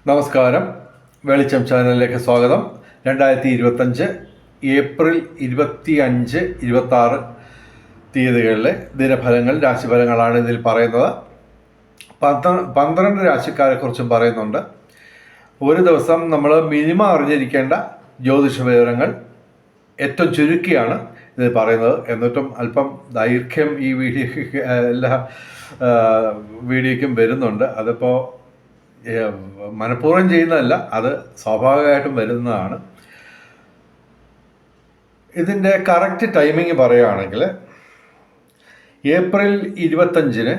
നമസ്കാരം. വെളിച്ചം ചാനലിലേക്ക് സ്വാഗതം. 2025 ഏപ്രിൽ 25, 26 തീയതികളിലെ ദിനഫലങ്ങൾ, രാശിഫലങ്ങളാണ് ഇതിൽ പറയുന്നത്. 12 രാശിക്കാരെക്കുറിച്ചും പറയുന്നുണ്ട്. ഒരു ദിവസം നമ്മൾ മിനിമം അറിഞ്ഞിരിക്കേണ്ട ജ്യോതിഷ വിവരങ്ങൾ ഏറ്റവും ചുരുക്കിയാണ് ഇത് പറയുന്നത്. എന്നിട്ടും അല്പം ദൈർഘ്യം ഈ എല്ലാ വീഡിയോയ്ക്കും വരുന്നുണ്ട്. അതിപ്പോൾ മനഃപൂർവ്വം ചെയ്യുന്നതല്ല, അത് സ്വാഭാവികമായിട്ടും വരുന്നതാണ്. ഇതിൻ്റെ കറക്റ്റ് ടൈമിങ് പറയുകയാണെങ്കിൽ ഏപ്രിൽ 25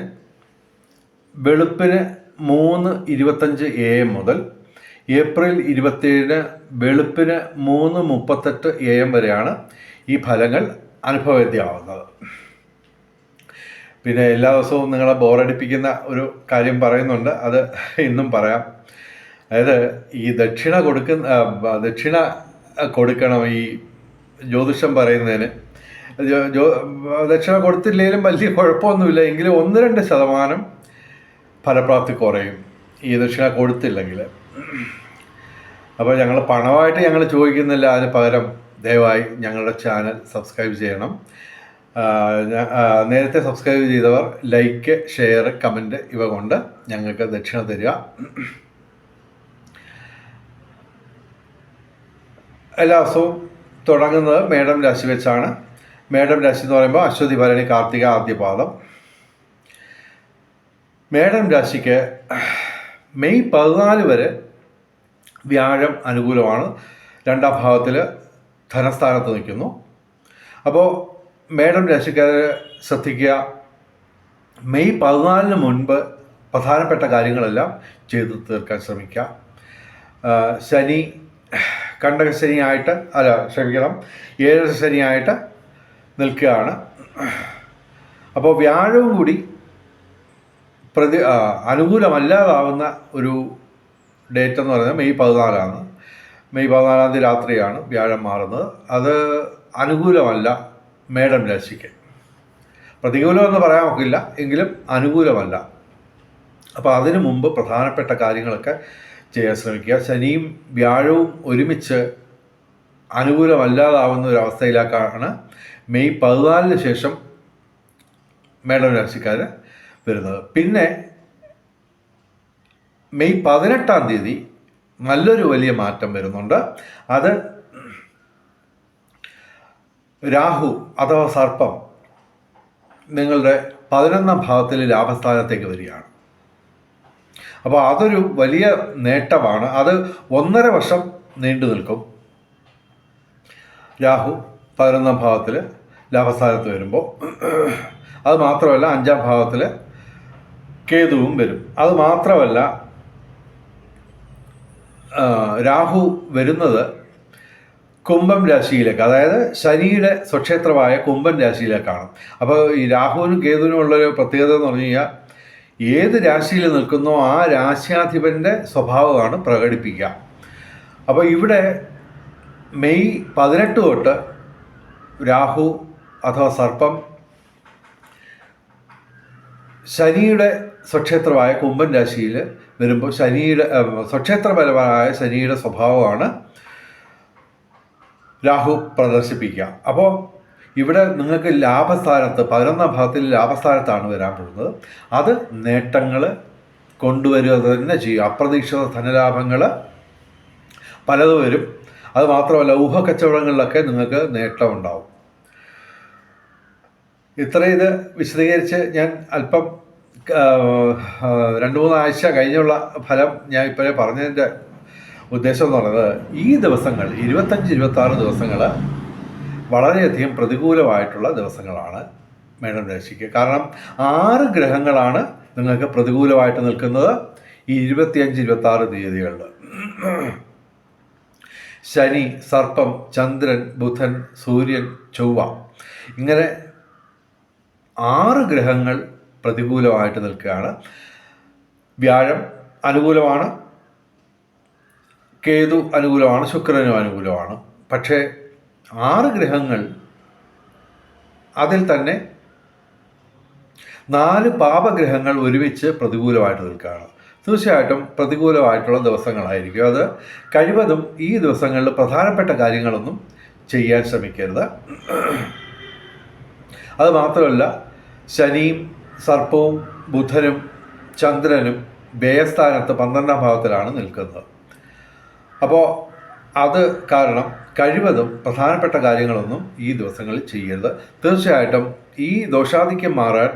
വെളുപ്പിന് 3:25 AM മുതൽ ഏപ്രിൽ 27 വെളുപ്പിന് 3:38 AM വരെയാണ് ഈ ഫലങ്ങൾ അനുഭവവേദ്യമാവുന്നത്. പിന്നെ എല്ലാ ദിവസവും നിങ്ങളെ ബോറടിപ്പിക്കുന്ന ഒരു കാര്യം പറയുന്നുണ്ട്, അത് ഇന്നും പറയാം. അതായത് ഈ ദക്ഷിണ കൊടുക്കണം ഈ ജ്യോതിഷം പറയുന്നതിന്. ദക്ഷിണ കൊടുത്തില്ലെങ്കിലും വലിയ കുഴപ്പമൊന്നുമില്ല, എങ്കിലും 1-2% ഫലപ്രാപ്തി കുറയും ഈ ദക്ഷിണ കൊടുത്തില്ലെങ്കിൽ. അപ്പോൾ ഞങ്ങൾ പണമായിട്ട് ഞങ്ങൾ ചോദിക്കുന്നില്ല, അതിന് പകരം ദയവായി ഞങ്ങളുടെ ചാനൽ സബ്സ്ക്രൈബ് ചെയ്യണം. നേരത്തെ സബ്സ്ക്രൈബ് ചെയ്തവർ ലൈക്ക്, ഷെയർ, കമൻറ്റ് ഇവ കൊണ്ട് ഞങ്ങൾക്ക് ദക്ഷിണ തരിക. എല്ലാ ദിവസവും തുടങ്ങുന്നത് മേടം രാശി വെച്ചാണ്. മേടം രാശി എന്ന് പറയുമ്പോൾ അശ്വതി, ഭരണി, കാർത്തിക ആദ്യപാദം. മേടം രാശിക്ക് മെയ് 14 വരെ വ്യാഴം അനുകൂലമാണ്. 2ാം ഭാവത്തിൽ ധനസ്ഥാനത്ത് നിൽക്കുന്നു. അപ്പോൾ മേടം രാശിക്കാർ ശ്രദ്ധിക്കുക, മെയ് 14 മുൻപ് പ്രധാനപ്പെട്ട കാര്യങ്ങളെല്ലാം ചെയ്തു തീർക്കാൻ ശ്രമിക്കുക. ശനി കണ്ടകശനിയായിട്ട് ഏഴര ശനിയായിട്ട് നിൽക്കുകയാണ്. അപ്പോൾ വ്യാഴവും കൂടി അനുകൂലമല്ലാതാവുന്ന ഒരു ഡേറ്റ് എന്ന് പറയുന്നത് മെയ് 14. മെയ് 14 രാത്രിയാണ് വ്യാഴം മാറുന്നത്. അത് അനുകൂലമല്ല മേടം രാശിക്ക്. പ്രതികൂലമെന്ന് പറയാൻ ഒക്കില്ല, എങ്കിലും അനുകൂലമല്ല. അപ്പോൾ അതിനു മുമ്പ് പ്രധാനപ്പെട്ട കാര്യങ്ങളൊക്കെ ചെയ്യാൻ ശ്രമിക്കുക. ശനിയും വ്യാഴവും ഒരുമിച്ച് അനുകൂലമല്ലാതാവുന്ന ഒരു അവസ്ഥയിലേക്കാണ് മെയ് 14 ശേഷം മേടം രാശിക്കാർ വരുന്നത്. പിന്നെ മെയ് 18 തീയതി നല്ലൊരു വലിയ മാറ്റം വരുന്നുണ്ട്. അത് രാഹു അഥവാ സർപ്പം നിങ്ങളുടെ 11ാം ഭാവത്തിൽ ലാഭസ്ഥാനത്തേക്ക് വരികയാണ്. അപ്പോൾ അതൊരു വലിയ നേട്ടമാണ്. അത് 1.5 വർഷം നീണ്ടു നിൽക്കും. രാഹു 11ാം ഭാവത്തിൽ ലാഭസ്ഥാനത്ത് വരുമ്പോൾ. അത് മാത്രമല്ല 5ാം ഭാവത്തിൽ കേതുവും വരും. അത് മാത്രമല്ല രാഹു വരുന്നത് കുംഭം രാശിയിലേക്ക്, അതായത് ശനിയുടെ സ്വക്ഷേത്രമായ കുംഭം രാശിയിലേക്കാണ്. അപ്പോൾ ഈ രാഹുവിനും കേതുവിനും ഉള്ളൊരു പ്രത്യേകത എന്ന് പറഞ്ഞു കഴിഞ്ഞാൽ ഏത് രാശിയിൽ നിൽക്കുന്നോ ആ രാശ്യാധിപൻ്റെ സ്വഭാവമാണ് പ്രകടിപ്പിക്കുക. അപ്പോൾ ഇവിടെ മെയ് 18 തൊട്ട് രാഹു അഥവാ സർപ്പം ശനിയുടെ സ്വക്ഷേത്രമായ കുംഭം രാശിയിൽ വരുമ്പോൾ ശനിയുടെ സ്വക്ഷേത്രപരമായ ശനിയുടെ സ്വഭാവമാണ് രാഹു പ്രദർശിപ്പിക്കുക. അപ്പോൾ ഇവിടെ നിങ്ങൾക്ക് ലാഭസ്ഥാനത്ത് 11ാം ഭാവത്തിൽ ലാഭസ്ഥാനത്താണ് വരാൻ പോകുന്നത്. അത് നേട്ടങ്ങൾ കൊണ്ടുവരിക തന്നെ ചെയ്യും. അപ്രതീക്ഷിത ധനലാഭങ്ങൾ പലതും വരും. അത് മാത്രമല്ല ഊഹക്കച്ചവടങ്ങളിലൊക്കെ നിങ്ങൾക്ക് നേട്ടമുണ്ടാവും. ഇത്രയും ഇത് വിശദീകരിച്ച് ഞാൻ അല്പം 2-3 ആഴ്ച കഴിഞ്ഞുള്ള ഫലം ഞാൻ ഇപ്പോഴേ പറഞ്ഞതിൻ്റെ ഉദ്ദേശം എന്ന് പറയുന്നത്, ഈ ദിവസങ്ങൾ 25-26 ദിവസങ്ങൾ വളരെയധികം പ്രതികൂലമായിട്ടുള്ള ദിവസങ്ങളാണ് മേടം രാശിക്ക്. കാരണം 6 ഗ്രഹങ്ങളാണ് നിങ്ങൾക്ക് പ്രതികൂലമായിട്ട് നിൽക്കുന്നത് ഈ 25-26 തീയതികളിൽ. ശനി, സർപ്പം, ചന്ദ്രൻ, ബുധൻ, സൂര്യൻ, ചൊവ്വ, ഇങ്ങനെ 6 ഗ്രഹങ്ങൾ പ്രതികൂലമായിട്ട് നിൽക്കുകയാണ്. വ്യാഴം അനുകൂലമാണ്, കേതു അനുകൂലമാണ്, ശുക്രനും അനുകൂലമാണ്. പക്ഷേ 6 ഗ്രഹങ്ങൾ, അതിൽ തന്നെ 4 പാപഗ്രഹങ്ങൾ ഒരുമിച്ച് പ്രതികൂലമായിട്ട് നിൽക്കുകയാണ്. തീർച്ചയായിട്ടും പ്രതികൂലമായിട്ടുള്ള ദിവസങ്ങളായിരിക്കും. അത് കഴിവതും ഈ ദിവസങ്ങളിൽ പ്രധാനപ്പെട്ട കാര്യങ്ങളൊന്നും ചെയ്യാൻ ശ്രമിക്കരുത്. അത് മാത്രമല്ല, ശനിയും സർപ്പവും ബുധനും ചന്ദ്രനും വ്യയസ്ഥാനത്ത് 12ാം ഭാവത്തിലാണ് നിൽക്കുന്നത്. അപ്പോൾ അത് കാരണം കഴിവതും പ്രധാനപ്പെട്ട കാര്യങ്ങളൊന്നും ഈ ദിവസങ്ങളിൽ ചെയ്യരുത്. തീർച്ചയായിട്ടും ഈ ദോഷാധിക്യം മാറാൻ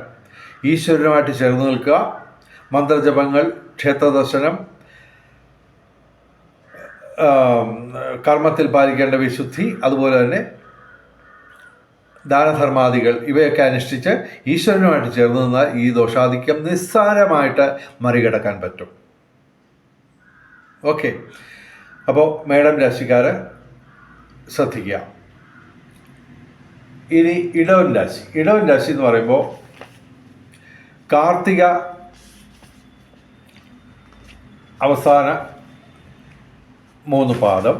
ഈശ്വരനുമായിട്ട് ചേർന്ന് നിൽക്കുക, മന്ത്രജപങ്ങൾ, ക്ഷേത്രദർശനം, കർമ്മത്തിൽ പാലിക്കേണ്ട വിശുദ്ധി, അതുപോലെ തന്നെ ദാനധർമാദികൾ ഇവയൊക്കെ അനുഷ്ഠിച്ച് ഈശ്വരനുമായിട്ട് ചേർന്ന് നിന്നാൽ ഈ ദോഷാധിക്യം നിസ്സാരമായിട്ട് മറികടക്കാൻ പറ്റും. ഓക്കെ, അപ്പോൾ മേടം രാശിക്കാരെ ശ്രദ്ധിക്കുക. ഇനി ഇടവൻ രാശി. ഇടവൻ രാശി എന്ന് പറയുമ്പോൾ കാർത്തിക അവസാന 3 പാദം,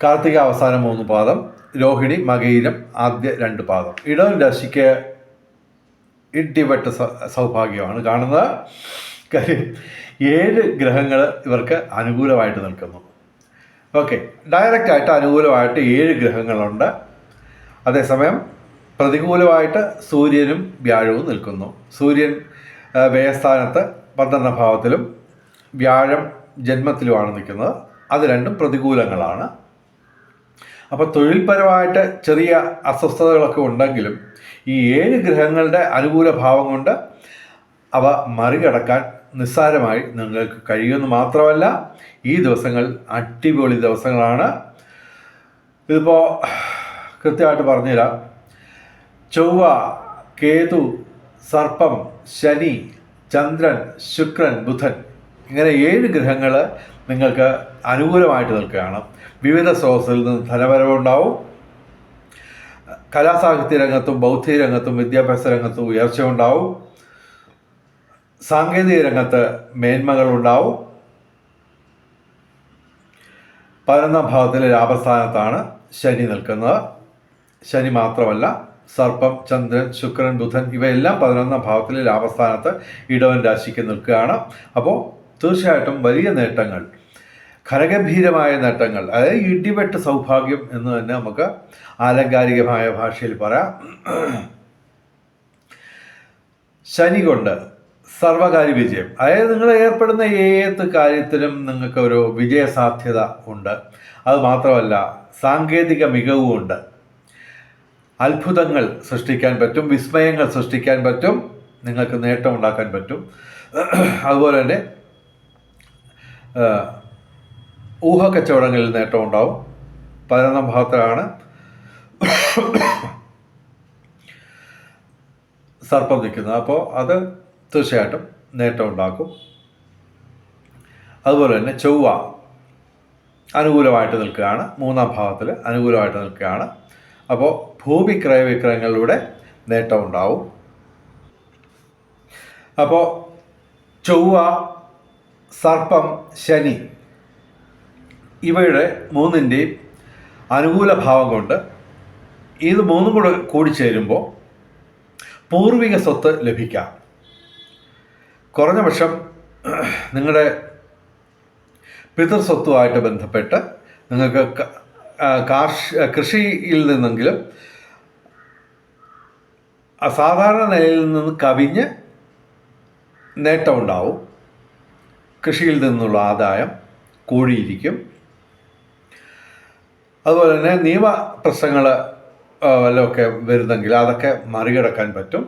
കാർത്തിക അവസാന 3 പാദം, രോഹിണി മകയിരം ആദ്യ 2 പാദം. ഇടവൻ രാശിക്ക് ഇടിവെട്ട് സൗഭാഗ്യമാണ് കാണുന്നത്. കാര്യം 7 ഗ്രഹങ്ങൾ ഇവർക്ക് അനുകൂലമായിട്ട് നിൽക്കുന്നു. ഓക്കെ, ഡയറക്റ്റായിട്ട് അനുകൂലമായിട്ട് 7 ഗ്രഹങ്ങളുണ്ട്. അതേസമയം പ്രതികൂലമായിട്ട് സൂര്യനും വ്യാഴവും നിൽക്കുന്നു. സൂര്യൻ വ്യയസ്ഥാനത്ത് 12ാം ഭാവത്തിലും വ്യാഴം ജന്മത്തിലുമാണ് നിൽക്കുന്നത്. അത് രണ്ടും പ്രതികൂലങ്ങളാണ്. അപ്പോൾ തൊഴിൽപരമായിട്ട് ചെറിയ അസ്വസ്ഥതകളൊക്കെ ഉണ്ടെങ്കിലും ഈ 7 ഗ്രഹങ്ങളുടെ അനുകൂല ഭാവം കൊണ്ട് അവ മറികടക്കാൻ നിസ്സാരമായി നിങ്ങൾക്ക് കഴിയുമെന്ന് മാത്രമല്ല, ഈ ദിവസങ്ങൾ അടിപൊളി ദിവസങ്ങളാണ്. ഇതിപ്പോൾ കൃത്യമായിട്ട് പറഞ്ഞുതരാം. ചൊവ്വ, കേതു, സർപ്പം, ശനി, ചന്ദ്രൻ, ശുക്രൻ, ബുധൻ, ഇങ്ങനെ 7 ഗ്രഹങ്ങൾ നിങ്ങൾക്ക് അനുകൂലമായിട്ട് നിൽക്കുകയാണ്. വിവിധ സ്രോതസ്സിൽ നിന്ന് ധനവരവുണ്ടാവും. കലാസാഹിത്യ രംഗത്തും ബൗദ്ധിക രംഗത്തും വിദ്യാഭ്യാസ രംഗത്തും ഉയർച്ച ഉണ്ടാവും. സാങ്കേതിക രംഗത്ത് മേന്മകളുണ്ടാവും. 11ാം ഭാവത്തിലെ ലാഭസ്ഥാനത്താണ് ശനി നിൽക്കുന്നത്. ശനി മാത്രമല്ല, സർപ്പം, ചന്ദ്രൻ, ശുക്രൻ, ബുധൻ ഇവയെല്ലാം 11ാം ഭാവത്തിലെ ലാഭസ്ഥാനത്ത് ഇടവൻ രാശിക്ക് നിൽക്കുകയാണ്. അപ്പോൾ തീർച്ചയായിട്ടും വലിയ നേട്ടങ്ങൾ, ഘനഗംഭീരമായ നേട്ടങ്ങൾ, അതായത് ഇടിവെട്ട് സൗഭാഗ്യം എന്ന് തന്നെ നമുക്ക് ആലങ്കാരികമായ ഭാഷയിൽ പറയാം. ശനി കൊണ്ട് സർവകാര്യ വിജയം, അതായത് നിങ്ങൾ ഏർപ്പെടുന്ന ഏത് കാര്യത്തിലും നിങ്ങൾക്ക് ഒരു വിജയസാധ്യത ഉണ്ട്. അത് മാത്രമല്ല, സാങ്കേതിക മികവുമുണ്ട്. അത്ഭുതങ്ങൾ സൃഷ്ടിക്കാൻ പറ്റും, വിസ്മയങ്ങൾ സൃഷ്ടിക്കാൻ പറ്റും, നിങ്ങൾക്ക് നേട്ടം ഉണ്ടാക്കാൻ പറ്റും. അതുപോലെ തന്നെ ഊഹക്കച്ചവടങ്ങളിൽ നേട്ടം ഉണ്ടാവും. 11ാം ഭാവത്തിലാണ് സർപ്പം നിൽക്കുന്നത്. അപ്പോൾ അത് തീർച്ചയായിട്ടും നേട്ടം ഉണ്ടാക്കും. അതുപോലെ തന്നെ ചൊവ്വ അനുകൂലമായിട്ട് നിൽക്കുകയാണ്, 3ാം ഭാവത്തിൽ അനുകൂലമായിട്ട് നിൽക്കുകയാണ്. അപ്പോൾ ഭൂമി ക്രയവിക്രയങ്ങളിലൂടെ നേട്ടം ഉണ്ടാവും. അപ്പോൾ ചൊവ്വ, സർപ്പം, ശനി ഇവയുടെ 3ൻ്റെയും അനുകൂല ഭാവം കൊണ്ട് ഇത് 3ഉം കൂടെ കൂടിച്ചേരുമ്പോൾ പൂർവിക സ്വത്ത് ലഭിക്കാം. കുറഞ്ഞ പക്ഷം നിങ്ങളുടെ പിതൃസ്വത്തുമായിട്ട് ബന്ധപ്പെട്ട് നിങ്ങൾക്ക് കൃഷിയിൽ നിന്നെങ്കിലും അസാധാരണ നിലയിൽ നിന്ന് കവിഞ്ഞ് നേട്ടമുണ്ടാവും. കൃഷിയിൽ നിന്നുള്ള ആദായം കൂടിയിരിക്കും. അതുപോലെ തന്നെ നിയമ പ്രശ്നങ്ങൾ വല്ലതൊക്കെ വരുന്നെങ്കിൽ അതൊക്കെ മറികടക്കാൻ പറ്റും.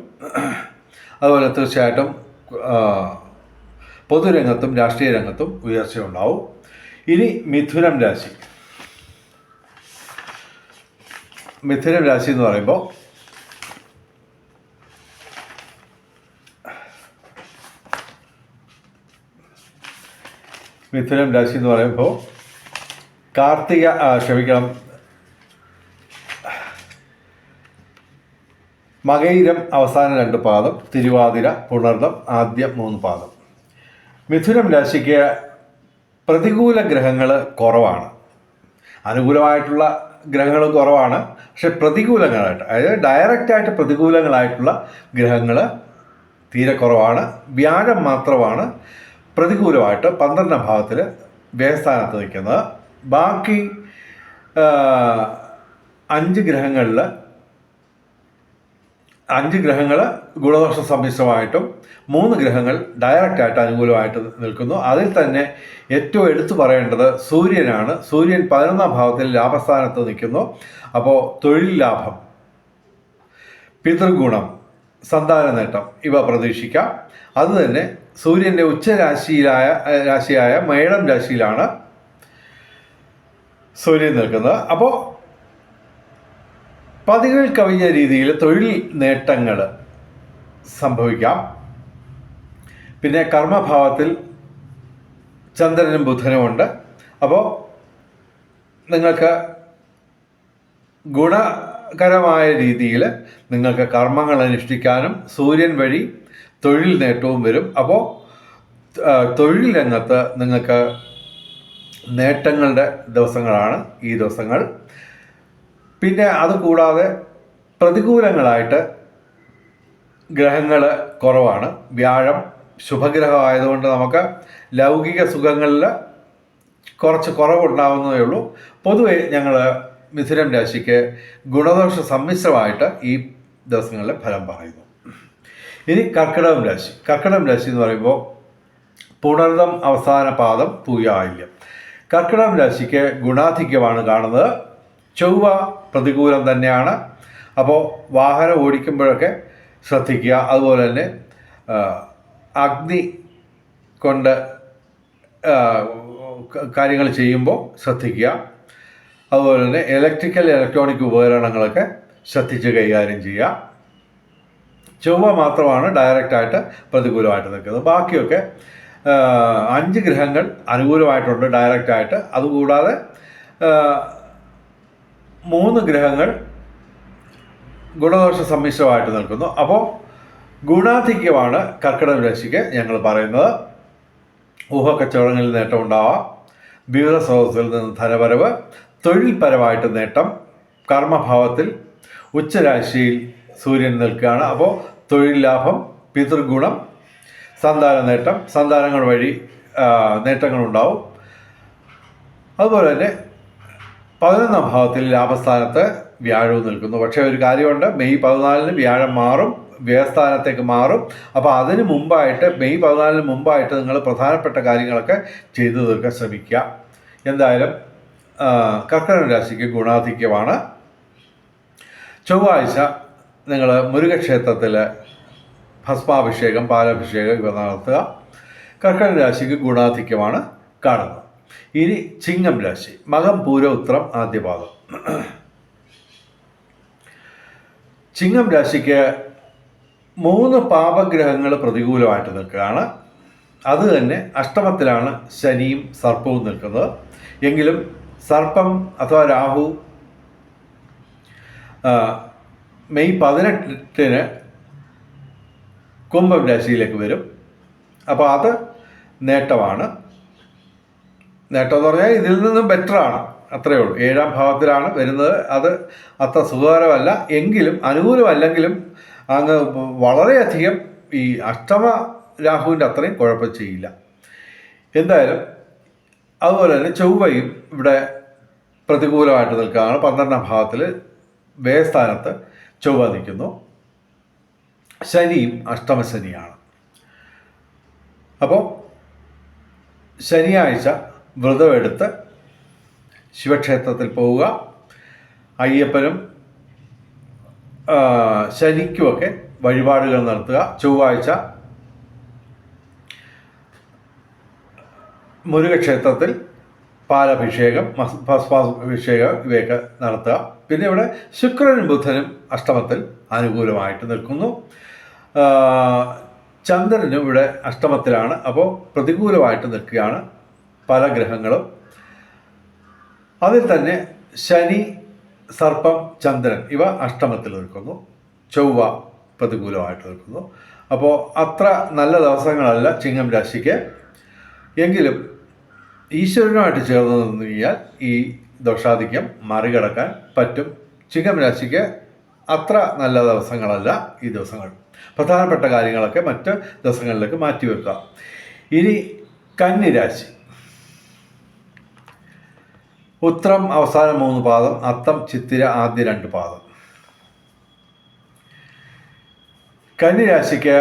അതുപോലെ തീർച്ചയായിട്ടും പൊതുരംഗത്തും രാഷ്ട്രീയ രംഗത്തും ഉയർച്ചയുണ്ടാവും. ഇനി മിഥുനം രാശി. മിഥുനം രാശി എന്ന് പറയുമ്പോൾ മകയിരം അവസാന 2 പാദം, തിരുവാതിര, പുണർദം ആദ്യ 3 പാദം. മിഥുനം രാശിക്ക് പ്രതികൂല ഗ്രഹങ്ങൾ കുറവാണ്. അനുകൂലമായിട്ടുള്ള ഗ്രഹങ്ങളും കുറവാണ്. പക്ഷെ പ്രതികൂലങ്ങളായിട്ട്, അതായത് ഡയറക്റ്റായിട്ട് പ്രതികൂലങ്ങളായിട്ടുള്ള ഗ്രഹങ്ങൾ തീരെ കുറവാണ്. വ്യാഴം മാത്രമാണ് പ്രതികൂലമായിട്ട് 12ാം ഭാവത്തിൽ വ്യയസ്ഥാനത്ത് നിൽക്കുന്നത്. ബാക്കി 5 ഗ്രഹങ്ങൾ ഗുണദോഷ സമ്മിശ്രമായിട്ടും 3 ഗ്രഹങ്ങൾ ഡയറക്റ്റായിട്ട് അനുകൂലമായിട്ട് നിൽക്കുന്നു. അതിൽ തന്നെ ഏറ്റവും എടുത്തു പറയേണ്ടത് സൂര്യനാണ്. സൂര്യൻ 11ാം ഭാവത്തിൽ ലാഭസ്ഥാനത്ത് നിൽക്കുന്നു. അപ്പോൾ തൊഴിൽ ലാഭം, പിതൃഗുണം, സന്താന നേട്ടം ഇവ പ്രതീക്ഷിക്കാം. അതുതന്നെ സൂര്യൻ്റെ രാശിയായ മേടം രാശിയിലാണ് സൂര്യൻ നിൽക്കുന്നത്. അപ്പോൾ പതികൾ കവിഞ്ഞ രീതിയിൽ തൊഴിൽ നേട്ടങ്ങൾ സംഭവിക്കാം. പിന്നെ കർമ്മഭാവത്തിൽ ചന്ദ്രനും ബുധനും ഉണ്ട്. അപ്പോൾ നിങ്ങൾക്ക് ഗുണകരമായ രീതിയിൽ നിങ്ങൾക്ക് കർമ്മങ്ങൾ അനുഷ്ഠിക്കാനും സൂര്യൻ വഴി തൊഴിൽ നേട്ടവും വരും. അപ്പോൾ തൊഴിൽ രംഗത്ത് നിങ്ങൾക്ക് നേട്ടങ്ങളുടെ ദിവസങ്ങളാണ് ഈ ദിവസങ്ങൾ. പിന്നെ അതുകൂടാതെ പ്രതികൂലങ്ങളായിട്ട് ഗ്രഹങ്ങൾ കുറവാണ്. വ്യാഴം ശുഭഗ്രഹമായതുകൊണ്ട് നമുക്ക് ലൗകിക സുഖങ്ങളിൽ കുറച്ച് കുറവുണ്ടാവുന്നതേ ഉള്ളൂ. പൊതുവെ ഞങ്ങൾ മിഥുനം രാശിക്ക് ഗുണദോഷ സമ്മിശ്രമായിട്ട് ഈ ദിവസങ്ങളിലെ ഫലം പറയുന്നു. ഇനി കർക്കിടകം രാശി എന്ന് പറയുമ്പോൾ പുണർദം അവസാന പാദം പൂയാല്യം. കർക്കിടകം രാശിക്ക് ഗുണാധിക്യമാണ് കാണുന്നത്. ചൊവ്വ പ്രതികൂലം തന്നെയാണ്. അപ്പോൾ വാഹനം ഓടിക്കുമ്പോഴൊക്കെ ശ്രദ്ധിക്കുക. അതുപോലെ തന്നെ അഗ്നി കൊണ്ട് കാര്യങ്ങൾ ചെയ്യുമ്പോൾ ശ്രദ്ധിക്കുക. അതുപോലെ തന്നെ ഇലക്ട്രോണിക് ഉപകരണങ്ങളൊക്കെ ശ്രദ്ധിച്ച് കൈകാര്യം ചെയ്യുക. ചൊവ്വ മാത്രമാണ് ഡയറക്റ്റായിട്ട് പ്രതികൂലമായിട്ട് നിൽക്കുന്നത്. ബാക്കിയൊക്കെ 5 ഗ്രഹങ്ങൾ അനുകൂലമായിട്ടുണ്ട് ഡയറക്റ്റായിട്ട്. അതുകൂടാതെ 3 ഗ്രഹങ്ങൾ ഗുണദോഷ സമ്മിശ്രമായിട്ട് നിൽക്കുന്നു. അപ്പോൾ ഗുണാധിക്യമാണ് കർക്കിടക രാശിക്ക് ഞങ്ങൾ പറയുന്നത്. ഊഹക്കച്ചവടങ്ങളിൽ നേട്ടമുണ്ടാവാം, വിവിധ സ്രോതസ്സിൽ നിന്ന് ധനവരവ്, തൊഴിൽപരമായിട്ട് നേട്ടം, കർമ്മഭാവത്തിൽ ഉച്ചരാശിയിൽ സൂര്യൻ നിൽക്കുകയാണ്. അപ്പോൾ തൊഴിൽ ലാഭം, പിതൃഗുണം, സന്താന നേട്ടം, സന്താനങ്ങൾ വഴി നേട്ടങ്ങളുണ്ടാവും. അതുപോലെ തന്നെ 11ാം ഭാവത്തിൽ ലാഭസ്ഥാനത്ത് വ്യാഴവും നിൽക്കുന്നു. പക്ഷേ ഒരു കാര്യമുണ്ട്, മെയ് 14 വ്യാഴം മാറും, വ്യയസ്ഥാനത്തേക്ക് മാറും. അപ്പോൾ അതിന് മുമ്പായിട്ട്, മെയ് 14 മുമ്പായിട്ട് നിങ്ങൾ പ്രധാനപ്പെട്ട കാര്യങ്ങളൊക്കെ ചെയ്തു തീർക്കാൻ ശ്രമിക്കുക. എന്തായാലും കർക്കിടക രാശിക്ക് ഗുണാധിക്യമാണ്. ചൊവ്വാഴ്ച നിങ്ങൾ മുരുകക്ഷേത്രത്തിൽ ഭസ്മാഭിഷേകം, പാലാഭിഷേകം ഇവ നടത്തുക. കർക്കിടക രാശിക്ക് ഗുണാധിക്യമാണ് കാണുന്നത്. ഇനി ചിങ്ങം രാശി, മകം, പൂര, ഉത്രം, ആദ്യപാദം. ചിങ്ങം രാശിക്ക് 3 പാപഗ്രഹങ്ങൾ പ്രതികൂലമായിട്ട് നിൽക്കുകയാണ്. അത് തന്നെ അഷ്ടമത്തിലാണ് ശനിയും സർപ്പവും നിൽക്കുന്നത്. എങ്കിലും സർപ്പം അഥവാ രാഹു മെയ് 18 കുംഭം രാശിയിലേക്ക് വരും. അപ്പോൾ അത് നേട്ടമാണ്. നേട്ടം എന്ന് പറഞ്ഞാൽ ഇതിൽ നിന്നും ബെറ്ററാണ്, അത്രയേ ഉള്ളൂ. 7ാം ഭാവത്തിലാണ് വരുന്നത്. അത് അത്ര സുഖകരമല്ല, എങ്കിലും അനുകൂലമല്ലെങ്കിലും അങ്ങ് വളരെയധികം ഈ അഷ്ടമ രാഹുവിൻ്റെ അത്രയും കുഴപ്പം ചെയ്യില്ല. എന്തായാലും അതുപോലെ തന്നെ ചൊവ്വയും ഇവിടെ പ്രതികൂലമായിട്ട് നിൽക്കുകയാണ്. 12ാം ഭാവത്തിൽ വ്യയസ്ഥാനത്ത് ചൊവ്വ നിൽക്കുന്നു. ശനിയും അഷ്ടമശനിയാണ്. അപ്പോൾ ശനിയാഴ്ച വ്രതമെടുത്ത് ശിവക്ഷേത്രത്തിൽ പോവുക. അയ്യപ്പനും ശനിക്കുമൊക്കെ വഴിപാടുകൾ നടത്തുക. ചൊവ്വാഴ്ച മുരുകക്ഷേത്രത്തിൽ പാലഭിഷേകം, ഭസ്മാഭിഷേകം ഇവയൊക്കെ നടത്തുക. പിന്നെ ഇവിടെ ശുക്രനും ബുധനും അഷ്ടമത്തിൽ അനുകൂലമായിട്ട് നിൽക്കുന്നു. ചന്ദ്രനും ഇവിടെ അഷ്ടമത്തിലാണ്. അപ്പോൾ പ്രതികൂലമായിട്ട് നിൽക്കുകയാണ് പല ഗ്രഹങ്ങളും. അതിൽ തന്നെ ശനി, സർപ്പം, ചന്ദ്രൻ ഇവ അഷ്ടമത്തിൽ നിൽക്കുന്നു. ചൊവ്വ പ്രതികൂലമായിട്ട് നിൽക്കുന്നു. അപ്പോൾ അത്ര നല്ല ദിവസങ്ങളല്ല ചിങ്ങം രാശിക്ക്. എങ്കിലും ഈശ്വരനുമായിട്ട് ചേർന്ന് നിന്ന് കഴിഞ്ഞാൽ ഈ ദോഷാധിക്യം മറികടക്കാൻ പറ്റും. ചിങ്ങം രാശിക്ക് അത്ര നല്ല ദിവസങ്ങളല്ല ഈ ദിവസങ്ങൾ. പ്രധാനപ്പെട്ട കാര്യങ്ങളൊക്കെ മറ്റ് ദിവസങ്ങളിലേക്ക് മാറ്റിവെക്കുക. ഇനി കന്നിരാശി. ഉത്രം അവസാന 3 പാദം, അത്തം ചിത്തിര ആദ്യ 2 പാദം. കന്നിരാശിക്ക്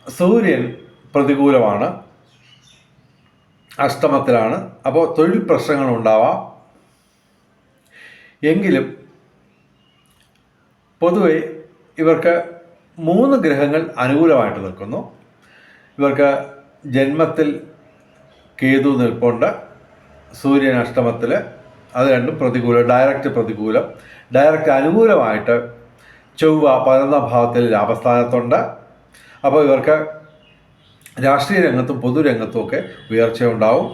സൂര്യൻ പ്രതികൂലമാണ്, അഷ്ടമത്തിലാണ്. അപ്പോൾ തൊഴിൽ പ്രശ്നങ്ങൾ ഉണ്ടാവാം. എങ്കിലും പൊതുവെ ഇവർക്ക് 3 ഗ്രഹങ്ങൾ അനുകൂലമായിട്ട് നിൽക്കുന്നു. ഇവർക്ക് ജന്മത്തിൽ കേതു നിൽപ്പുണ്ട്, സൂര്യൻ അഷ്ടമത്തിൽ, അത് രണ്ടും പ്രതികൂലം. ഡയറക്റ്റ് അനുകൂലമായിട്ട് ചൊവ്വ 11ാം ഭാവത്തിൽ ലാഭസ്ഥാനത്തുണ്ട്. അപ്പോൾ ഇവർക്ക് രാഷ്ട്രീയ രംഗത്തും പൊതുരംഗത്തും ഒക്കെ ഉയർച്ചയുണ്ടാവും.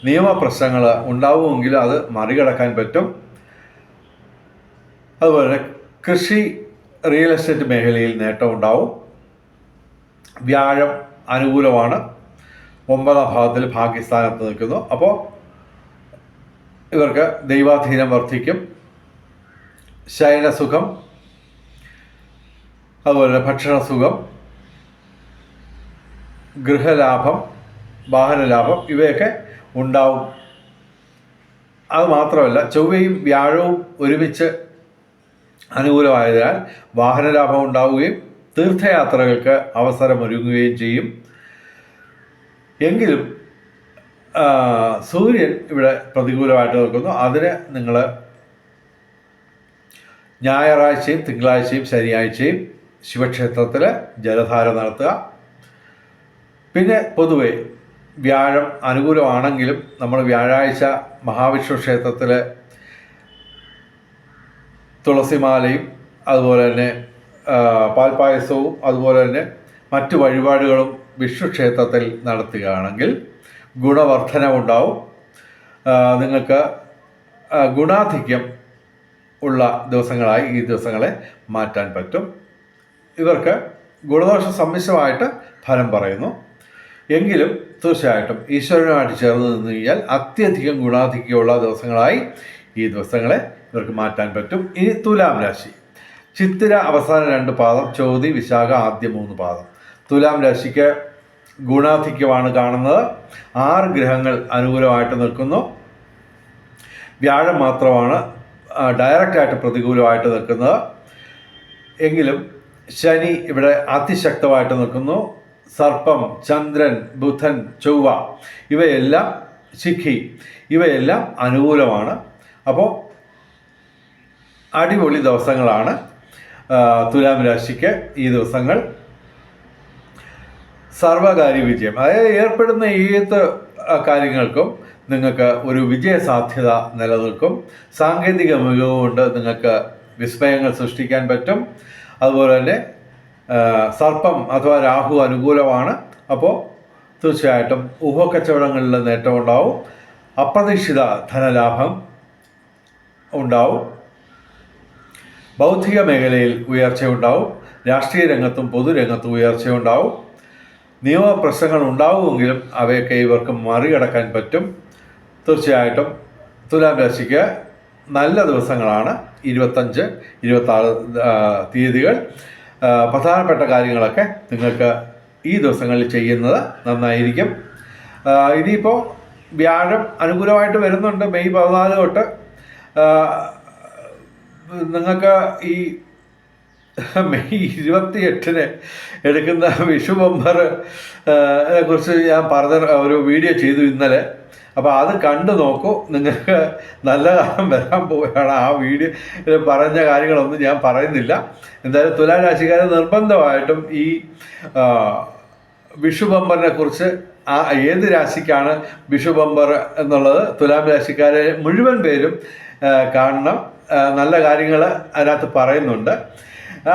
നിയമപ്രശ്നങ്ങൾ ഉണ്ടാവുമെങ്കിലും അത് മറികടക്കാൻ പറ്റും. അതുപോലെ കൃഷി, റിയൽ എസ്റ്റേറ്റ് മേഖലയിൽ നേട്ടമുണ്ടാവും. വ്യാഴം അനുകൂലമാണ്, 9ാം ഭാവത്തിൽ ഭാഗ്യസ്ഥാനത്ത് നിൽക്കുന്നു. അപ്പോൾ ഇവർക്ക് ദൈവാധീനം വർദ്ധിക്കും. ശയനസുഖം, അതുപോലെ ഭക്ഷണസുഖം, ഗൃഹലാഭം, വാഹനലാഭം ഇവയൊക്കെ ഉണ്ടാവും. അത് മാത്രമല്ല, ചൊവ്വയും വ്യാഴവും ഒരുമിച്ച് അനുകൂലമായതിനാൽ വാഹനലാഭം ഉണ്ടാവുകയും തീർത്ഥയാത്രകൾക്ക് അവസരമൊരുങ്ങുകയും ചെയ്യും. എങ്കിലും സൂര്യൻ ഇവിടെ പ്രതികൂലമായിട്ട് നിൽക്കുന്നു. അതിന് നിങ്ങൾ ഞായറാഴ്ചയും തിങ്കളാഴ്ചയും ശനിയാഴ്ചയും ശിവക്ഷേത്രത്തിൽ ജലധാര നടത്തുക. പിന്നെ പൊതുവെ വ്യാഴം അനുകൂലമാണെങ്കിലും നമ്മൾ വ്യാഴാഴ്ച മഹാവിഷ്ണു ക്ഷേത്രത്തിൽ തുളസിമാലയും അതുപോലെ തന്നെ പാൽപ്പായസവും അതുപോലെ തന്നെ മറ്റു വഴിപാടുകളും വിഷ്ണു ക്ഷേത്രത്തിൽ നടത്തുകയാണെങ്കിൽ ഗുണവർദ്ധനവുണ്ടാവും. നിങ്ങൾക്ക് ഗുണാധിക്യം ഉള്ള ദിവസങ്ങളായി ഈ ദിവസങ്ങളെ മാറ്റാൻ പറ്റും. ഇവർക്ക് ഗുണദോഷ സമ്മിശ്രമായിട്ട് ഫലം പറയുന്നു. എങ്കിലും തീർച്ചയായിട്ടും ഈശ്വരനുമായിട്ട് ചേർന്ന് നിന്ന് കഴിഞ്ഞാൽ അത്യധികം ഗുണാധിക്യമുള്ള ദിവസങ്ങളായി ഈ ദിവസങ്ങളെ ഇവർക്ക് മാറ്റാൻ പറ്റും. ഇനി തുലാം രാശി. ചിത്തിര അവസാന 2 പാദം, ചോതി വിശാഖ ആദ്യ 3 പാദം. തുലാം രാശിക്ക് ഗുണാധിക്യമാണ് കാണുന്നത്. 6 ഗ്രഹങ്ങൾ അനുകൂലമായിട്ട് നിൽക്കുന്നു. വ്യാഴം മാത്രമാണ് ഡയറക്റ്റായിട്ട് പ്രതികൂലമായിട്ട് നിൽക്കുന്നത്. എങ്കിലും ശനി ഇവിടെ അതിശക്തമായിട്ട് നിൽക്കുന്നു. സർപ്പം, ചന്ദ്രൻ, ബുധൻ, ചൊവ്വ ഇവയെല്ലാം, ശിഖി ഇവയെല്ലാം അനുകൂലമാണ്. അപ്പോൾ അടിപൊളി ദിവസങ്ങളാണ് തുലാം രാശിക്ക് ഈ ദിവസങ്ങൾ. സർവകാര്യ വിജയം, അതായത് ഏർപ്പെടുന്ന ഏത് കാര്യങ്ങൾക്കും നിങ്ങൾക്ക് ഒരു വിജയ സാധ്യത നിലനിൽക്കും. സാങ്കേതിക മികവ് കൊണ്ട് നിങ്ങൾക്ക് വിസ്മയങ്ങൾ സൃഷ്ടിക്കാൻ പറ്റും. അതുപോലെ തന്നെ സർപ്പം അഥവാ രാഹു അനുകൂലമാണ്. അപ്പോൾ തീർച്ചയായിട്ടും ഊഹക്കച്ചവടങ്ങളിൽ നേട്ടമുണ്ടാവും. അപ്രതീക്ഷിത ധനലാഭം ഉണ്ടാവും. ബൗദ്ധിക മേഖലയിൽ ഉയർച്ചയുണ്ടാവും. രാഷ്ട്രീയ രംഗത്തും പൊതുരംഗത്തും ഉയർച്ചയുണ്ടാവും. നിയമപ്രശ്നങ്ങൾ ഉണ്ടാവുമെങ്കിലും അവയൊക്കെ ഇവർക്ക് മറികടക്കാൻ പറ്റും. തീർച്ചയായിട്ടും തുലാം രാശിക്ക് നല്ല ദിവസങ്ങളാണ് 25, 26 തീയതികൾ. പ്രധാനപ്പെട്ട കാര്യങ്ങളൊക്കെ നിങ്ങൾക്ക് ഈ ദിവസങ്ങളിൽ ചെയ്യുന്നത് നന്നായിരിക്കും. ഇനിയിപ്പോൾ വ്യാഴം അനുകൂലമായിട്ട് വരുന്നുണ്ട്. മെയ് 14 തൊട്ട് നിങ്ങൾക്ക് ഈ മെയ് 28 എടുക്കുന്ന വിഷു ബമ്പർ കുറിച്ച് ഞാൻ ഒരു വീഡിയോ ചെയ്തു ഇന്നലെ. അപ്പോൾ അത് കണ്ടു നോക്കൂ. നിങ്ങൾക്ക് നല്ല കാലം വരാൻ പോവുകയാണ്. ആ വീഡിയോ പറഞ്ഞ കാര്യങ്ങളൊന്നും ഞാൻ പറയുന്നില്ല. എന്തായാലും തുലാം രാശിക്കാരെ നിർബന്ധമായിട്ടും ഈ വിഷു ബമ്പറിനെ കുറിച്ച് ഏത് രാശിക്കാണ് വിഷു ബമ്പർ എന്നുള്ളത് തുലാം രാശിക്കാരെ മുഴുവൻ പേരും കാണണം. നല്ല കാര്യങ്ങൾ അതിനകത്ത് പറയുന്നുണ്ട്.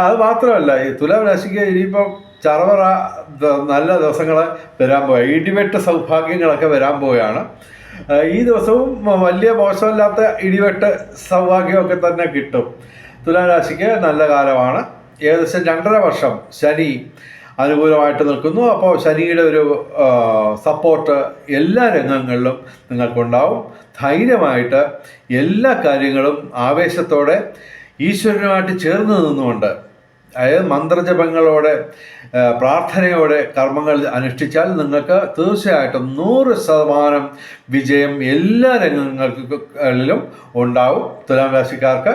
അത് മാത്രമല്ല, ഈ തുലാം രാശിക്ക് ഇനിയിപ്പം ചറവറ നല്ല ദിവസങ്ങൾ വരാൻ പോവുക, ഇടിവെട്ട് സൗഭാഗ്യങ്ങളൊക്കെ വരാൻ പോവുകയാണ്. ഈ ദിവസവും വലിയ മോശമില്ലാത്ത ഇടിവെട്ട് സൗഭാഗ്യമൊക്കെ തന്നെ കിട്ടും. തുലാം രാശിക്ക് നല്ല കാലമാണ്. ഏകദേശം 2.5 വർഷം ശനി അനുകൂലമായിട്ട് നിൽക്കുന്നു. അപ്പോൾ ശനിയുടെ ഒരു സപ്പോർട്ട് എല്ലാ രംഗങ്ങളിലും നിങ്ങൾക്കുണ്ടാവും. ധൈര്യമായിട്ട് എല്ലാ കാര്യങ്ങളും ആവേശത്തോടെ ഈശ്വരനുമായിട്ട് ചേർന്ന് നിന്നുകൊണ്ട്, അതായത് മന്ത്രജപങ്ങളോടെ പ്രാർത്ഥനയോടെ കർമ്മങ്ങൾ അനുഷ്ഠിച്ചാൽ നിങ്ങൾക്ക് തീർച്ചയായിട്ടും 100% വിജയം എല്ലാ രംഗങ്ങളിലും ഉണ്ടാവും. തുലാം രാശിക്കാർക്ക്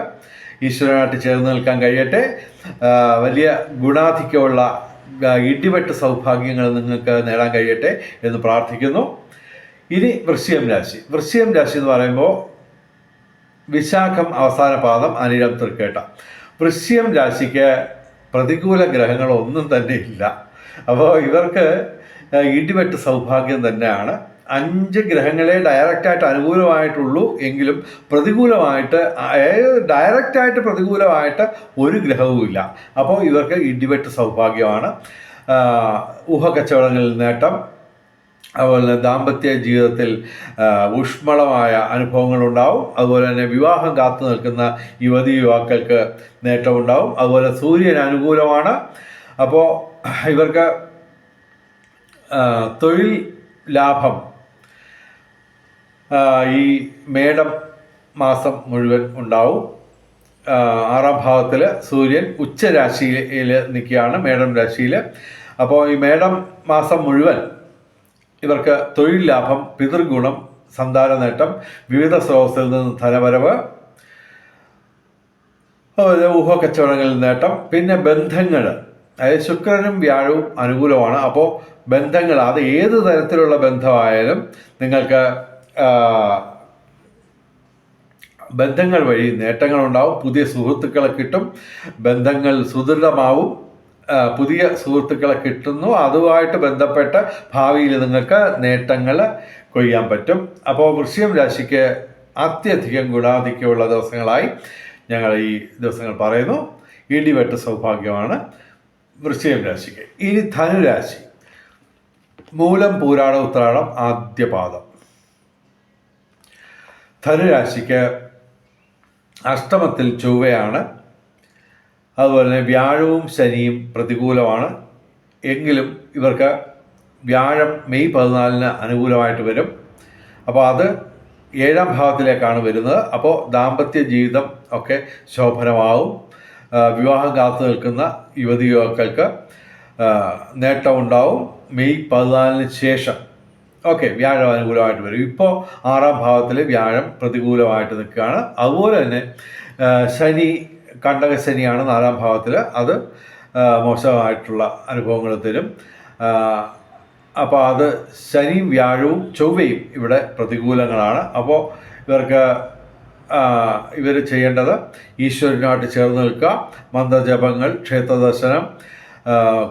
ഈശ്വരനായിട്ട് ചേർന്ന് നിൽക്കാൻ കഴിയട്ടെ. വലിയ ഗുണാധിക്യമുള്ള ഇടിവെട്ട് സൗഭാഗ്യങ്ങൾ നിങ്ങൾക്ക് നേടാൻ കഴിയട്ടെ എന്ന് പ്രാർത്ഥിക്കുന്നു. ഇനി വൃശ്ചികം രാശി. വൃശ്ചികം രാശി എന്ന് പറയുമ്പോൾ വിശാഖം അവസാന പാദം, അനിഴം തൃക്കേട്ട. വൃശ്ചികം രാശിക്ക് പ്രതികൂല ഗ്രഹങ്ങളൊന്നും തന്നെ ഇല്ല. അപ്പോൾ ഇവർക്ക് ഇടിവെട്ട് സൗഭാഗ്യം തന്നെയാണ്. 5 ഗ്രഹങ്ങളെ ഡയറക്റ്റായിട്ട് അനുകൂലമായിട്ടുള്ളൂ എങ്കിലും പ്രതികൂലമായിട്ട്, ഡയറക്റ്റായിട്ട് പ്രതികൂലമായിട്ട് ഒരു ഗ്രഹവുമില്ല. അപ്പോൾ ഇവർക്ക് ഇടിവെട്ട് സൗഭാഗ്യമാണ്. ഊഹക്കച്ചവടങ്ങളിൽ നേട്ടം, അതുപോലെ തന്നെ ദാമ്പത്യ ജീവിതത്തിൽ ഊഷ്മളമായ അനുഭവങ്ങളുണ്ടാവും. അതുപോലെ തന്നെ വിവാഹം കാത്തു നിൽക്കുന്ന യുവാക്കൾക്ക് നേട്ടമുണ്ടാവും. അതുപോലെ സൂര്യൻ അനുകൂലമാണ്. അപ്പോൾ ഇവർക്ക് തൊഴിൽ ലാഭം ഈ മേടം മാസം മുഴുവൻ ഉണ്ടാവും. 6ാം ഭാവത്തിൽ സൂര്യൻ ഉച്ചരാശിയിൽ നിൽക്കുകയാണ്, മേടം രാശിയിൽ. അപ്പോൾ ഈ മേടം മാസം മുഴുവൻ ഇവർക്ക് തൊഴിൽ ലാഭം, പിതൃഗുണം, സന്താന നേട്ടം, വിവിധ സ്രോതസ്സിൽ നിന്ന് ധനവരവ്, ഊഹക്കച്ചവടങ്ങളിൽ നേട്ടം, പിന്നെ ബന്ധങ്ങൾ, അതായത് ശുക്രനും വ്യാഴവും അനുകൂലമാണ്. അപ്പോൾ ബന്ധങ്ങൾ, അത് ഏത് തരത്തിലുള്ള ബന്ധമായാലും നിങ്ങൾക്ക് ബന്ധങ്ങൾ വഴി നേട്ടങ്ങളുണ്ടാവും. പുതിയ സുഹൃത്തുക്കളെ കിട്ടും, ബന്ധങ്ങൾ സുദൃഢമാവും, പുതിയ സുഹൃത്തുക്കളെ കിട്ടുന്നു. അതുമായിട്ട് ബന്ധപ്പെട്ട് ഭാവിയിൽ നിങ്ങൾക്ക് നേട്ടങ്ങൾ കൊയ്യാൻ പറ്റും. അപ്പോൾ വൃശ്ചികം രാശിക്ക് അത്യധികം ഗുണാധിക്യമുള്ള ദിവസങ്ങളായി ഞങ്ങൾ ഈ ദിവസങ്ങൾ പറയുന്നു. ഇടിവെട്ട് സൗഭാഗ്യമാണ് വൃശ്ചികം രാശിക്ക്. ഇനി ധനുരാശി. മൂലം, പൂരാട, ഉത്രാടം, ആദ്യ പാദം. ധനുരാശിക്ക് അഷ്ടമത്തിൽ ചൊവ്വയാണ്. അതുപോലെ തന്നെ വ്യാഴവും ശനിയും പ്രതികൂലമാണ്. എങ്കിലും ഇവർക്ക് വ്യാഴം മെയ് 14 അനുകൂലമായിട്ട് വരും. അപ്പോൾ അത് 7ാം ഭാവത്തിലേക്കാണ് വരുന്നത്. അപ്പോൾ ദാമ്പത്യ ജീവിതം ഒക്കെ ശോഭനമാവും. വിവാഹം കാത്തു നിൽക്കുന്ന യുവക്കൾക്ക് നേട്ടമുണ്ടാവും. മെയ് 14 ശേഷം വ്യാഴം അനുകൂലമായിട്ട് വരും. ഇപ്പോൾ 6ാം ഭാവത്തിൽ വ്യാഴം പ്രതികൂലമായിട്ട് നിൽക്കുകയാണ്. അതുപോലെ തന്നെ ശനി, കണ്ടകശനിയാണ് 4ാം ഭാവത്തിൽ. അത് മോശമായിട്ടുള്ള അനുഭവങ്ങൾ തരും. അപ്പോൾ അത് ശനിയും വ്യാഴവും ചൊവ്വയും ഇവിടെ പ്രതികൂലങ്ങളാണ്. അപ്പോൾ ഇവർ ചെയ്യേണ്ടത് ഈശ്വരനുമായിട്ട് ചേർന്ന് നിൽക്കുക, മന്ത്രജപങ്ങൾ, ക്ഷേത്രദർശനം,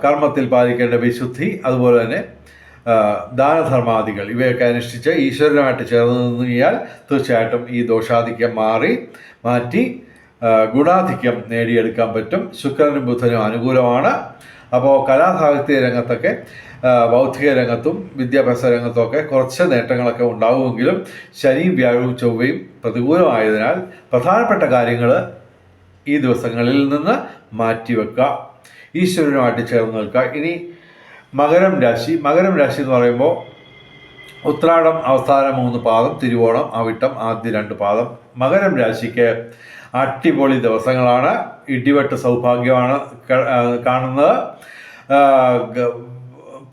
കർമ്മത്തിൽ പാലിക്കേണ്ട വിശുദ്ധി, അതുപോലെ തന്നെ ദാനധർമാദികൾ ഇവയൊക്കെ അനുഷ്ഠിച്ച് ഈശ്വരനുമായിട്ട് ചേർന്ന് നിന്നാൽ തീർച്ചയായിട്ടും ഈ ദോഷാധിക്യം മാറ്റി ഗുണാധിക്യം നേടിയെടുക്കാൻ പറ്റും. ശുക്രനും ബുധനും അനുകൂലമാണ്. അപ്പോൾ കലാസാഹിത്യ രംഗത്തൊക്കെ, ബൗദ്ധിക രംഗത്തും വിദ്യാഭ്യാസ രംഗത്തുമൊക്കെ കുറച്ച് നേട്ടങ്ങളൊക്കെ ഉണ്ടാവുമെങ്കിലും ശനിയും വ്യാഴവും ചൊവ്വയും പ്രതികൂലമായതിനാൽ പ്രധാനപ്പെട്ട കാര്യങ്ങൾ ഈ ദിവസങ്ങളിൽ നിന്ന് മാറ്റിവെക്കുക, ഈശ്വരനുമായിട്ട് ചേർന്ന് നിൽക്കുക. ഇനി മകരം രാശി. മകരം രാശി എന്ന് പറയുമ്പോൾ ഉത്രാടം അവസാന 3 പാദം, തിരുവോണം, അവിട്ടം ആദ്യ 2 പാദം. മകരം രാശിക്ക് അടിപൊളി ദിവസങ്ങളാണ്. ഇടിവെട്ട് സൗഭാഗ്യമാണ് കാണുന്നത്.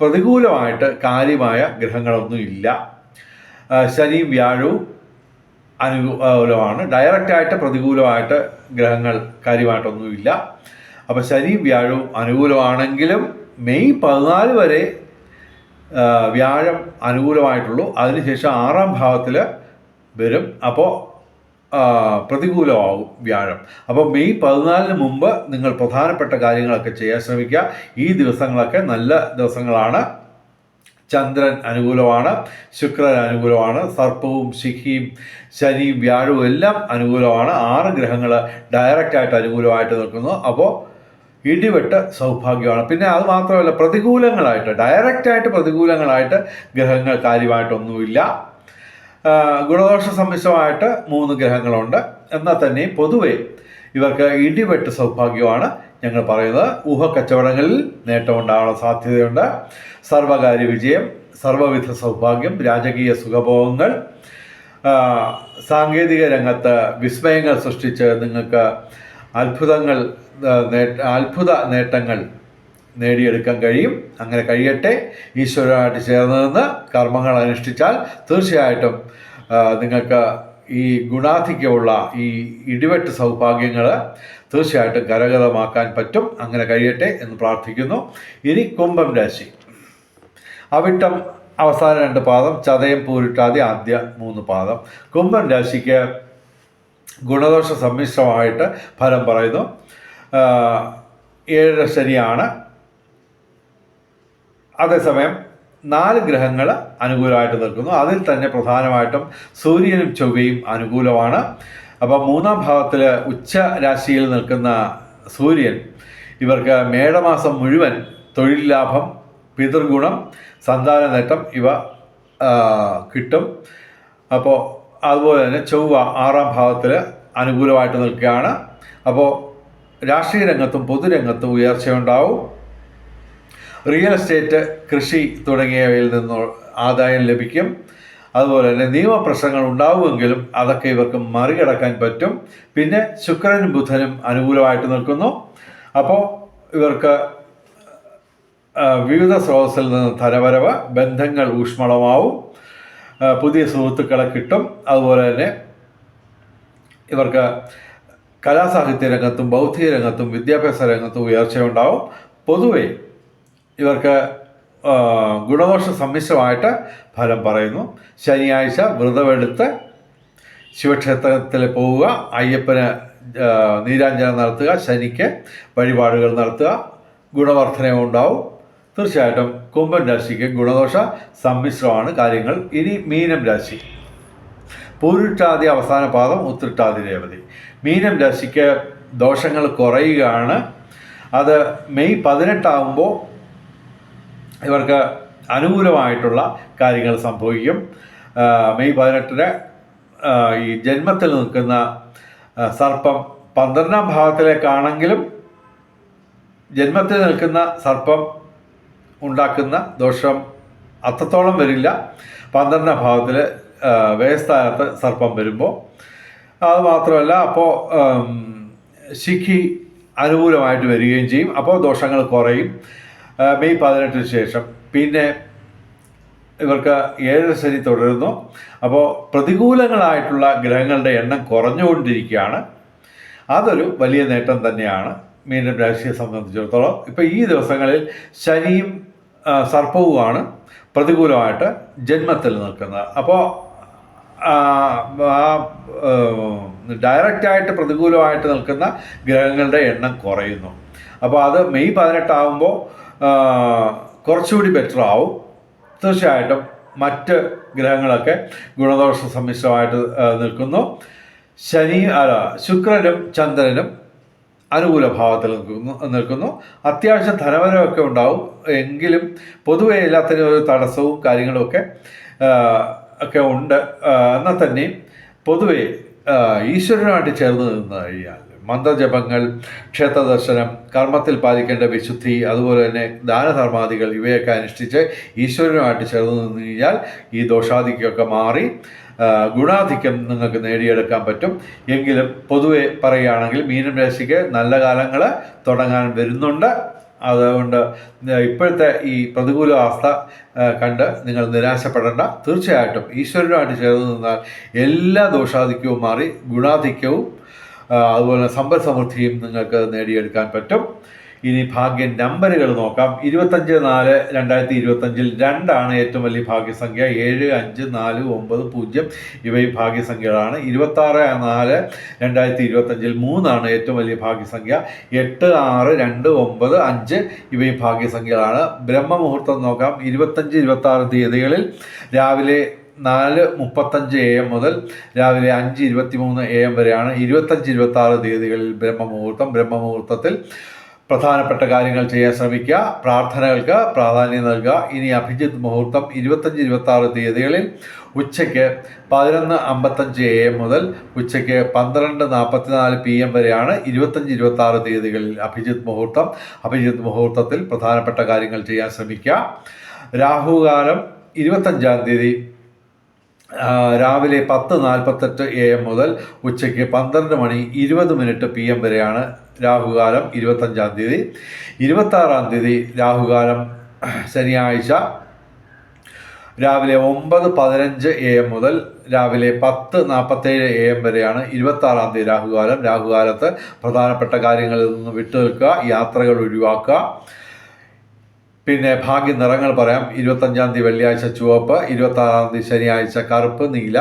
പ്രതികൂലമായിട്ട് കാര്യമായ ഗ്രഹങ്ങളൊന്നും ഇല്ല. ശനിയും വ്യാഴവും അനുകൂലമാണ്. ഡയറക്റ്റായിട്ട് പ്രതികൂലമായിട്ട് ഗ്രഹങ്ങൾ കാര്യമായിട്ടൊന്നുമില്ല. അപ്പോൾ ശനിയും വ്യാഴവും അനുകൂലമാണെങ്കിലും മെയ് 14 വരെ വ്യാഴം അനുകൂലമായിട്ടുള്ളൂ. അതിനുശേഷം 6ാം ഭാവത്തിൽ വരും. അപ്പോൾ പ്രതികൂലമാവും വ്യാഴം. അപ്പോൾ മെയ് 14 മുമ്പ് നിങ്ങൾ പ്രധാനപ്പെട്ട കാര്യങ്ങളൊക്കെ ചെയ്യാൻ ശ്രമിക്കുക. ഈ ദിവസങ്ങളൊക്കെ നല്ല ദിവസങ്ങളാണ്. ചന്ദ്രൻ അനുകൂലമാണ്, ശുക്രൻ അനുകൂലമാണ്, സർപ്പവും ശിഖിയും ശനിയും വ്യാഴവും എല്ലാം അനുകൂലമാണ്. 6 ഗ്രഹങ്ങൾ ഡയറക്റ്റായിട്ട് അനുകൂലമായിട്ട് നിൽക്കുന്നു. അപ്പോൾ ഇടിവെട്ട് സൗഭാഗ്യമാണ്. പിന്നെ അത് മാത്രമല്ല, പ്രതികൂലങ്ങളായിട്ട്, ഡയറക്റ്റായിട്ട് പ്രതികൂലങ്ങളായിട്ട് ഗ്രഹങ്ങൾ കാര്യമായിട്ടൊന്നുമില്ല. ഗുണദോഷ സമ്മിശ്രമായിട്ട് 3 ഗ്രഹങ്ങളുണ്ട്. എന്നാൽ തന്നെ പൊതുവെ ഇവർക്ക് ഇടിവെട്ട് സൗഭാഗ്യമാണ്. ഞങ്ങൾ പറയുന്നത്. ഊഹക്കച്ചവടങ്ങളിൽ നേട്ടമുണ്ടാകാനുള്ള സാധ്യതയുണ്ട്. സർവകാര്യ വിജയം, സർവവിധ സൗഭാഗ്യം, രാജകീയ സുഖഭോഗങ്ങൾ, സാങ്കേതിക രംഗത്ത് വിസ്മയങ്ങൾ സൃഷ്ടിച്ച് നിങ്ങൾക്ക് അത്ഭുത നേട്ടങ്ങൾ നേടിയെടുക്കാൻ കഴിയും. അങ്ങനെ കഴിയട്ടെ. ഈശ്വരനുമായിട്ട് ചേർന്ന് നിന്ന് കർമ്മങ്ങൾ അനുഷ്ഠിച്ചാൽ തീർച്ചയായിട്ടും നിങ്ങൾക്ക് ഈ ഗുണാധിക്യമുള്ള ഈ ഇടിവെട്ട് സൗഭാഗ്യങ്ങൾ തീർച്ചയായിട്ടും കരഗതമാക്കാൻ പറ്റും. അങ്ങനെ കഴിയട്ടെ എന്ന് പ്രാർത്ഥിക്കുന്നു. ഇനി കുംഭം രാശി. അവിട്ടം അവസാന 2 പാദം, ചതയം പൂരിട്ടാതി ആദ്യ 3 പാദം. കുംഭം രാശിക്ക് ഗുണദോഷ സമ്മിശ്രമായിട്ട് ഫലം പറയുന്നു. 7 ശനിയാണ്. അതേസമയം 4 ഗ്രഹങ്ങൾ അനുകൂലമായിട്ട് നിൽക്കുന്നു. അതിൽ തന്നെ പ്രധാനമായിട്ടും സൂര്യനും ചൊവ്വയും അനുകൂലമാണ്. അപ്പോൾ 3-ാം ഭാവത്തിൽ ഉച്ച രാശിയിൽ നിൽക്കുന്ന സൂര്യൻ ഇവർക്ക് മേടമാസം മുഴുവൻ തൊഴിൽ ലാഭം, പിതൃഗുണം, സന്താന നേട്ടം ഇവ കിട്ടും. അപ്പോൾ അതുപോലെ തന്നെ ചൊവ്വ 6-ാം ഭാവത്തിൽ അനുകൂലമായിട്ട് നിൽക്കുകയാണ്. അപ്പോൾ രാഷ്ട്രീയ രംഗത്തും പൊതുരംഗത്തും ഉയർച്ചയുണ്ടാവും. റിയൽ എസ്റ്റേറ്റ്, കൃഷി തുടങ്ങിയവയിൽ നിന്ന് ആദായം ലഭിക്കും. അതുപോലെ തന്നെ നിയമപ്രശ്നങ്ങൾ ഉണ്ടാവുമെങ്കിലും അതൊക്കെ ഇവർക്ക് മറികടക്കാൻ പറ്റും. പിന്നെ ശുക്രനും ബുധനും അനുകൂലമായിട്ട് നിൽക്കുന്നു. അപ്പോൾ ഇവർക്ക് വിവിധ സ്രോതസ്സിൽ നിന്ന് ധനവരവ്, ബന്ധങ്ങൾ ഊഷ്മളമാവും, പുതിയ സുഹൃത്തുക്കളെ കിട്ടും. അതുപോലെ തന്നെ ഇവർക്ക് കലാസാഹിത്യ രംഗത്തും ബൗദ്ധിക രംഗത്തും വിദ്യാഭ്യാസ രംഗത്തും ഉയർച്ചയുണ്ടാവും. പൊതുവെ ഇവർക്ക് ഗുണദോഷ സമ്മിശ്രമായിട്ട് ഫലം പറയുന്നു. ശനിയാഴ്ച വ്രതമെടുത്ത് ശിവക്ഷേത്രത്തിൽ പോവുക, അയ്യപ്പന് നീരാഞ്ജനം നടത്തുക, ശനിക്ക് വഴിപാടുകൾ നടത്തുക, ഗുണവർദ്ധനവുണ്ടാവും. തീർച്ചയായിട്ടും കുംഭം രാശിക്ക് ഗുണദോഷ സമ്മിശ്രമാണ് കാര്യങ്ങൾ. ഇനി മീനം രാശി. പൂരുട്ടാതി അവസാന പാദം, ഉത്രട്ടാതി രേവതി. മീനം രാശിക്ക് ദോഷങ്ങൾ കുറയുകയാണ്. അത് മെയ് 18 ആകുമ്പോൾ ഇവർക്ക് അനുകൂലമായിട്ടുള്ള കാര്യങ്ങൾ സംഭവിക്കും. മെയ് 18 ഈ ജന്മത്തിൽ നിൽക്കുന്ന സർപ്പം 12-ാം ഭാവത്തിലേക്കാണെങ്കിലും ജന്മത്തിൽ നിൽക്കുന്ന സർപ്പം ഉണ്ടാക്കുന്ന ദോഷം അത്രത്തോളം വരില്ല. 12-ാം ഭാവത്തിൽ വ്യയസ്ഥാനത്ത് സർപ്പം വരുമ്പോൾ അത് മാത്രമല്ല, അപ്പോൾ ശിഖി അനുകൂലമായിട്ട് വരികയും ചെയ്യും. അപ്പോൾ ദോഷങ്ങൾ കുറയും മെയ് 18 ശേഷം. പിന്നെ ഇവർക്ക് 7 ശനി തുടരുന്നു. അപ്പോൾ പ്രതികൂലങ്ങളായിട്ടുള്ള ഗ്രഹങ്ങളുടെ എണ്ണം കുറഞ്ഞുകൊണ്ടിരിക്കുകയാണ്. അതൊരു വലിയ നേട്ടം തന്നെയാണ് മീനം രാശിയെ സംബന്ധിച്ചിടത്തോളം. ഇപ്പോൾ ഈ ദിവസങ്ങളിൽ ശനിയും സർപ്പവുമാണ് പ്രതികൂലമായിട്ട് ജന്മത്തിൽ നിൽക്കുന്നത്. അപ്പോൾ ഡയറക്റ്റായിട്ട് പ്രതികൂലമായിട്ട് നിൽക്കുന്ന ഗ്രഹങ്ങളുടെ എണ്ണം കുറയുന്നു. അപ്പോൾ അത് മെയ് 18 ആകുമ്പോൾ കുറച്ചുകൂടി ബെറ്റർ ആവും. തീർച്ചയായിട്ടും മറ്റ് ഗ്രഹങ്ങളൊക്കെ ഗുണദോഷ സമ്മിശ്രമായിട്ട് നിൽക്കുന്നു. ശുക്രനും ചന്ദ്രനും അനുകൂല ഭാവത്തിൽ നിൽക്കുന്നു. അത്യാവശ്യം ധനവരവൊക്കെ ഉണ്ടാവും. എങ്കിലും പൊതുവെ എല്ലാത്തിനും ഒരു തടസ്സവും കാര്യങ്ങളുമൊക്കെ ഒക്കെ ഉണ്ട്. എന്നാൽ തന്നെയും പൊതുവെ ഈശ്വരനുമായിട്ട് ചേർന്ന് നിന്ന് കഴിഞ്ഞാൽ മന്ത്രജപങ്ങൾ, ക്ഷേത്രദർശനം, കർമ്മത്തിൽ പാലിക്കേണ്ട വിശുദ്ധി, അതുപോലെ തന്നെ ദാനധർമാദികൾ ഇവയൊക്കെ അനുഷ്ഠിച്ച് ഈശ്വരനുമായിട്ട് ചേർന്ന് നിന്ന് കഴിഞ്ഞാൽ ഈ ദോഷാധിക്യമൊക്കെ മാറി ഗുണാധിക്യം നിങ്ങൾക്ക് നേടിയെടുക്കാൻ പറ്റും. എങ്കിലും പൊതുവെ പറയുകയാണെങ്കിൽ മീനം രാശിക്ക് നല്ല കാലങ്ങൾ തുടങ്ങാൻ വരുന്നുണ്ട്. അതുകൊണ്ട് ഇപ്പോഴത്തെ ഈ പ്രതികൂല അവസ്ഥ കണ്ട് നിങ്ങൾ നിരാശപ്പെടേണ്ട. തീർച്ചയായിട്ടും ഈശ്വരനുമായിട്ട് ചേർന്ന് നിന്നാൽ എല്ലാ ദോഷാധിക്യവും മാറി ഗുണാധിക്യവും അതുപോലെ സമ്പൽ സമൃദ്ധിയും നിങ്ങൾക്ക് നേടിയെടുക്കാൻ പറ്റും. ഇനി ഭാഗ്യ നമ്പറുകൾ നോക്കാം. 25/4/2025 2 ഏറ്റവും വലിയ ഭാഗ്യസംഖ്യ. 7, 5, 4, 9, 0 ഇവയും ഭാഗ്യസംഖ്യകളാണ്. 26/4/2025 3 ഏറ്റവും വലിയ ഭാഗ്യസംഖ്യ. 8, 6, 2, 9, 5 ഇവയും ഭാഗ്യസംഖ്യകളാണ്. ബ്രഹ്മമുഹൂർത്തം നോക്കാം. 25, 26 തീയതികളിൽ രാവിലെ 4:35 AM മുതൽ രാവിലെ 5:23 AM വരെയാണ് 25, 26 തീയതികളിൽ ബ്രഹ്മമുഹൂർത്തം. ബ്രഹ്മമുഹൂർത്തത്തിൽ പ്രധാനപ്പെട്ട കാര്യങ്ങൾ ചെയ്യാൻ ശ്രമിക്കുക. പ്രാർത്ഥനകൾക്ക് പ്രാധാന്യം നൽകുക. ഇനി അഭിജിത്ത് മുഹൂർത്തം 25-26 തീയതികളിൽ ഉച്ചയ്ക്ക് 11:55 AM മുതൽ ഉച്ചയ്ക്ക് 12:44 PM വരെയാണ് 25-26 തീയതികളിൽ അഭിജിത്ത് മുഹൂർത്തം. അഭിജിത്ത് മുഹൂർത്തത്തിൽ പ്രധാനപ്പെട്ട കാര്യങ്ങൾ ചെയ്യാൻ ശ്രമിക്കുക. രാഹുകാലം 25-ാം തീയതി രാവിലെ 10:48 AM മുതൽ ഉച്ചയ്ക്ക് 12:20 PM വരെയാണ് രാഹുകാലം 25-ാം തീയതി. 26-ാം തീയതി രാഹുകാലം ശനിയാഴ്ച രാവിലെ 9:15 AM മുതൽ രാവിലെ 10:47 AM വരെയാണ് 26-ാം തീയതി രാഹുകാലം. രാഹുകാലത്ത് പ്രധാനപ്പെട്ട കാര്യങ്ങളിൽ നിന്ന് വിട്ടുനിൽക്കുക, യാത്രകൾ ഒഴിവാക്കുക. പിന്നെ ഭാഗ്യ നിറങ്ങൾ പറയാം. 25-ാം തീയതി വെള്ളിയാഴ്ച ചുവപ്പ്, 26-ാം തീയതി ശനിയാഴ്ച കറുപ്പ്, നീല,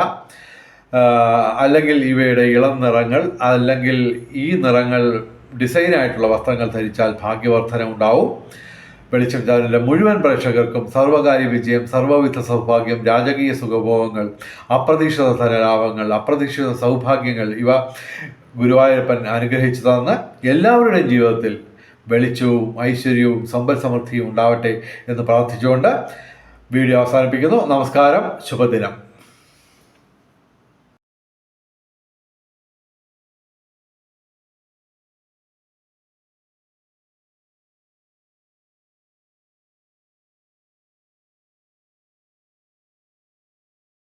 അല്ലെങ്കിൽ ഇവയുടെ ഇളം നിറങ്ങൾ, അല്ലെങ്കിൽ ഈ നിറങ്ങൾ ഡിസൈനായിട്ടുള്ള വസ്ത്രങ്ങൾ ധരിച്ചാൽ ഭാഗ്യവർദ്ധന ഉണ്ടാവും. വെളിച്ചം ചാനലിലെ മുഴുവൻ പ്രേക്ഷകർക്കും സർവകാര്യ വിജയം, സർവവിധ സൗഭാഗ്യം, രാജകീയ സുഖഭോഗങ്ങൾ, അപ്രതീക്ഷിത ധനലാഭങ്ങൾ, അപ്രതീക്ഷിത സൗഭാഗ്യങ്ങൾ ഇവ ഗുരുവായൂരപ്പൻ അനുഗ്രഹിച്ചു തന്ന് എല്ലാവരുടെയും ജീവിതത്തിൽ വെളിച്ചവും ഐശ്വര്യവും സമ്പൽ സമൃദ്ധിയും ഉണ്ടാവട്ടെ എന്ന് പ്രാർത്ഥിച്ചുകൊണ്ട് വീഡിയോ അവസാനിപ്പിക്കുന്നു. നമസ്കാരം, ശുഭദിനം.